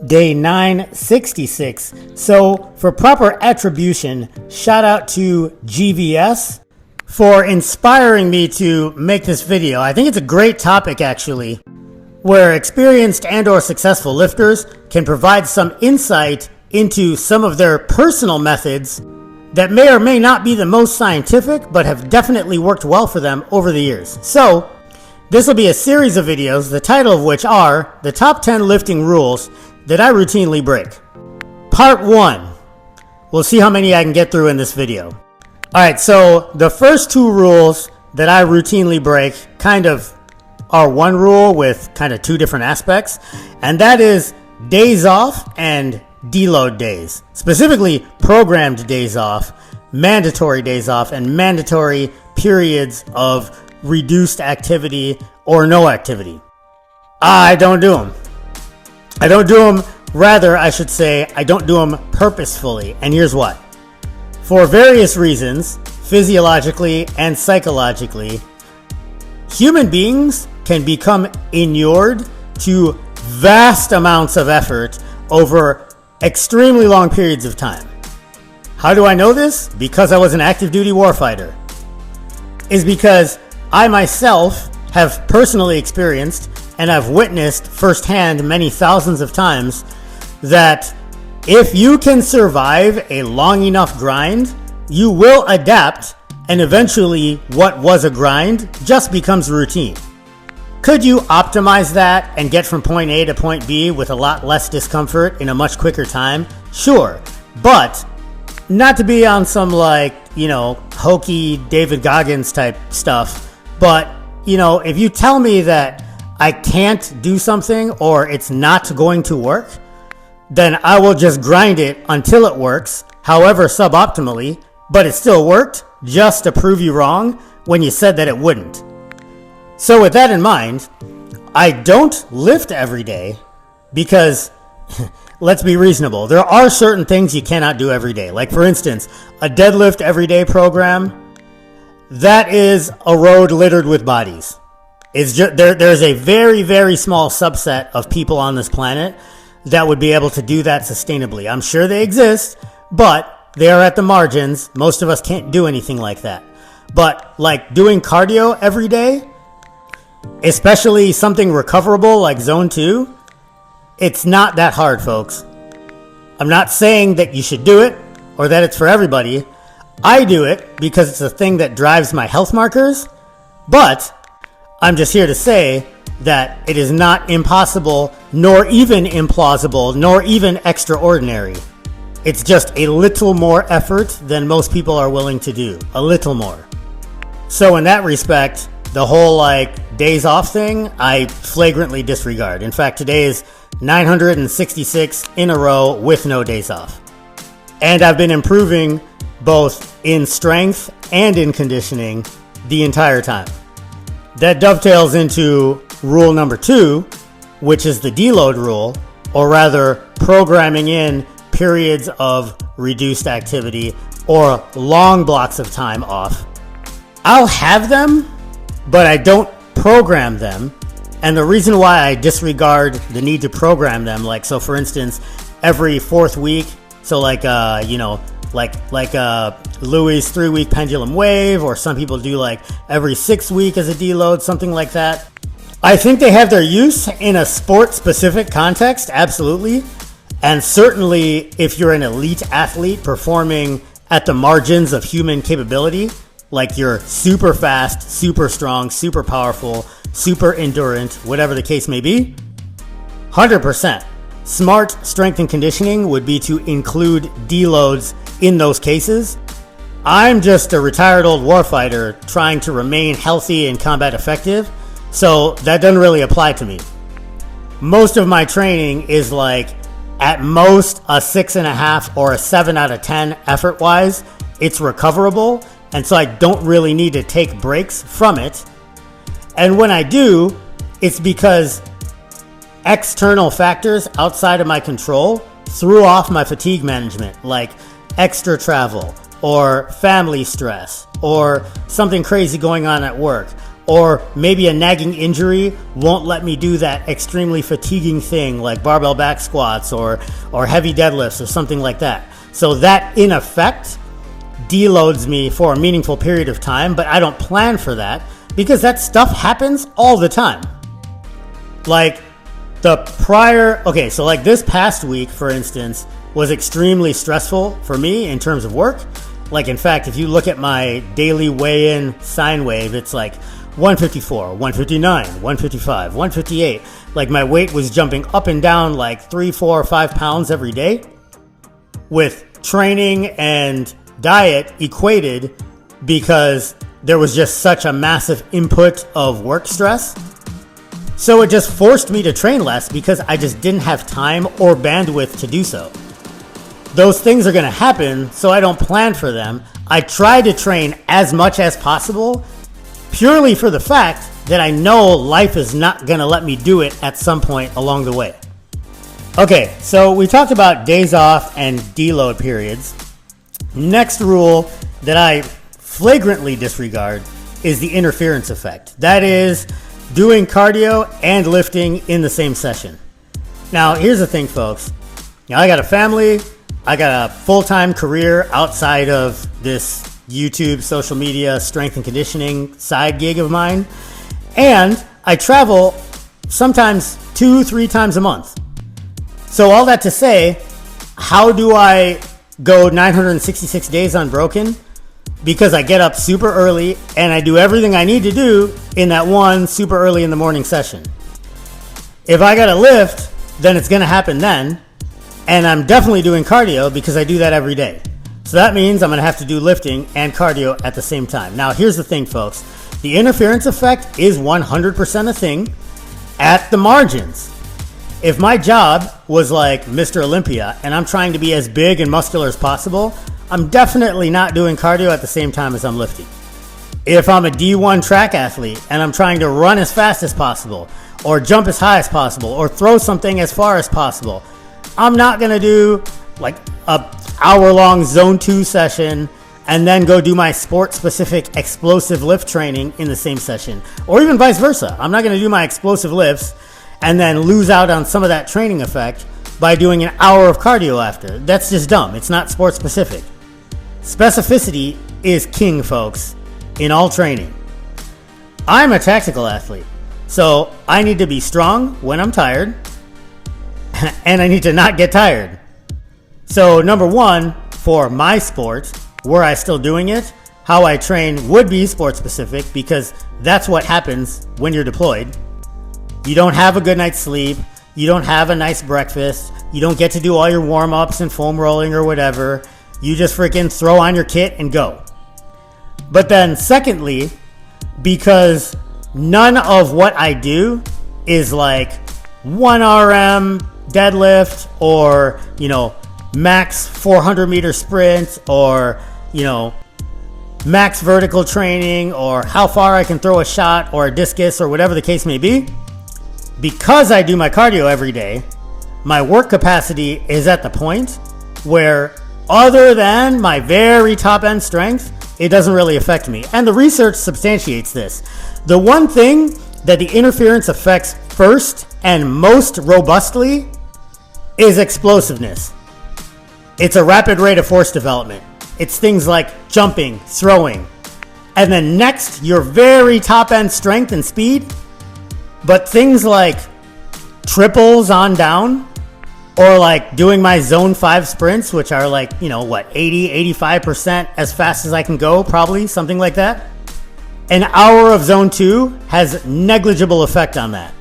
Day 966. So for proper attribution, shout out to GVS for inspiring me to make this video. I think it's a great topic actually, where experienced and or successful lifters can provide some insight into some of their personal methods that may or may not be the most scientific, but have definitely worked well for them over the years. So this will be a series of videos, the title of which are the top 10 lifting rules that I routinely break. Part 1. We'll see how many I can get through in this video. Alright, so the first two rules that I routinely break kind of are one rule with kind of two different aspects, and that is days off and deload days. Specifically, programmed days off, mandatory days off, and mandatory periods of reduced activity or no activity. I don't do them. Rather, I should say, I don't do them purposefully, and here's why. For various reasons, physiologically and psychologically, human beings can become inured to vast amounts of effort over extremely long periods of time. How do I know this? Because I was an active duty warfighter. Is because I myself have personally experienced and I've witnessed firsthand many thousands of times that if you can survive a long enough grind, you will adapt, and eventually what was a grind just becomes routine. Could you optimize that and get from point A to point B with a lot less discomfort in a much quicker time? Sure, but not to be on some hokey David Goggins type stuff, but if you tell me that I can't do something or it's not going to work, then I will just grind it until it works, however suboptimally, but it still worked just to prove you wrong when you said that it wouldn't. So with that in mind, I don't lift every day because let's be reasonable. There are certain things you cannot do every day. Like for instance, a deadlift everyday program, that is a road littered with bodies. It's just, there's a very, very small subset of people on this planet that would be able to do that sustainably. I'm sure they exist, but they are at the margins. Most of us can't do anything like that. But like doing cardio every day, especially something recoverable like zone 2, it's not that hard, folks. I'm not saying that you should do it or that it's for everybody. I do it because it's a thing that drives my health markers, but I'm just here to say that it is not impossible, nor even implausible, nor even extraordinary. It's just a little more effort than most people are willing to do. A little more. So in that respect, the whole days off thing, I flagrantly disregard. In fact, today is 966 in a row with no days off. And I've been improving both in strength and in conditioning the entire time. That dovetails into rule number 2, which is the deload rule, or rather programming in periods of reduced activity or long blocks of time off. I'll have them, but I don't program them. And the reason why I disregard the need to program them, so for instance, every 4th week, so Louis' 3-week pendulum wave, or some people do every 6th week as a deload, something like that. I think they have their use in a sport specific context, absolutely. And certainly if you're an elite athlete performing at the margins of human capability, like you're super fast, super strong, super powerful, super endurant, whatever the case may be, 100%. Smart strength and conditioning would be to include deloads in those cases. I'm just a retired old warfighter trying to remain healthy and combat effective, so that doesn't really apply to me. Most of my training is at most a 6.5 or a 7 out of 10 effort wise. It's recoverable, and so I don't really need to take breaks from it. And when I do, it's because external factors outside of my control threw off my fatigue management, like extra travel or family stress or something crazy going on at work or maybe a nagging injury won't let me do that extremely fatiguing thing like barbell back squats or heavy deadlifts or something like that. So that in effect deloads me for a meaningful period of time, but I don't plan for that because that stuff happens all the time. Like so like this past week, for instance, was extremely stressful for me in terms of work. Like, in fact, if you look at my daily weigh-in sine wave, it's like 154, 159, 155, 158. Like, my weight was jumping up and down like 3, 4, 5 pounds every day, with training and diet equated because there was just such a massive input of work stress. So it just forced me to train less because I just didn't have time or bandwidth to do so. Those things are going to happen, so I don't plan for them. I try to train as much as possible purely for the fact that I know life is not going to let me do it at some point along the way. Okay, so we talked about days off and deload periods. Next rule that I flagrantly disregard is the interference effect. That is doing cardio and lifting in the same session. Now, here's the thing, folks. I got a family. I got a full-time career outside of this YouTube, social media, strength and conditioning side gig of mine. And I travel sometimes 2-3 times a month. So all that to say, how do I go 966 days unbroken? Because I get up super early and I do everything I need to do in that one super early in the morning session. If I got to lift, then it's going to happen then. And I'm definitely doing cardio because I do that every day. So that means I'm going to have to do lifting and cardio at the same time. Now, here's the thing, folks. The interference effect is 100% a thing at the margins. If my job was like Mr. Olympia and I'm trying to be as big and muscular as possible, I'm definitely not doing cardio at the same time as I'm lifting. If I'm a D1 track athlete and I'm trying to run as fast as possible, or jump as high as possible, or throw something as far as possible, I'm not going to do like a hour-long zone 2 session and then go do my sport-specific explosive lift training in the same session. Or even vice versa. I'm not going to do my explosive lifts and then lose out on some of that training effect by doing an hour of cardio after. That's just dumb. It's not sport-specific. Specificity is king, folks, in all training. I'm a tactical athlete, so I need to be strong when I'm tired, and I need to not get tired. So number one, for my sport, were I still doing it, how I train would be sport specific because that's what happens when you're deployed. You don't have a good night's sleep. You don't have a nice breakfast. You don't get to do all your warm-ups and foam rolling or whatever. You just freaking throw on your kit and go. But then secondly, because none of what I do is like 1 RM deadlift or, max 400 meter sprint or, max vertical training or how far I can throw a shot or a discus or whatever the case may be. Because I do my cardio every day, my work capacity is at the point where other than my very top end strength, it doesn't really affect me. And the research substantiates this. The one thing that the interference affects first and most robustly is explosiveness. It's a rapid rate of force development. It's things like jumping, throwing, and then next, your very top end strength and speed. But things like triples on down, or like doing my zone 5 sprints, which are like, 80-85% as fast as I can go, probably something like that. An hour of zone 2 has negligible effect on that.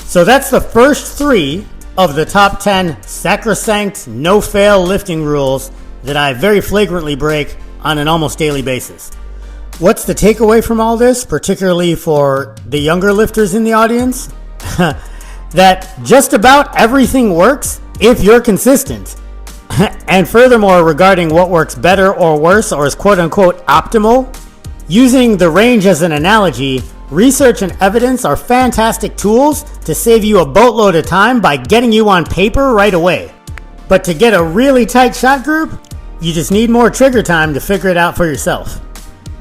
So that's the first 3 of the top 10 sacrosanct, no-fail lifting rules that I very flagrantly break on an almost daily basis. What's the takeaway from all this, particularly for the younger lifters in the audience? That just about everything works if you're consistent. And furthermore, regarding what works better or worse or is quote-unquote optimal, using the range as an analogy, research and evidence are fantastic tools to save you a boatload of time by getting you on paper right away. But to get a really tight shot group, you just need more trigger time to figure it out for yourself.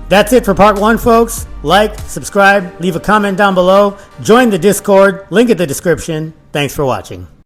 That's it for part 1, folks. Like, subscribe, leave a comment down below, join the Discord, link in the description. Thanks for watching.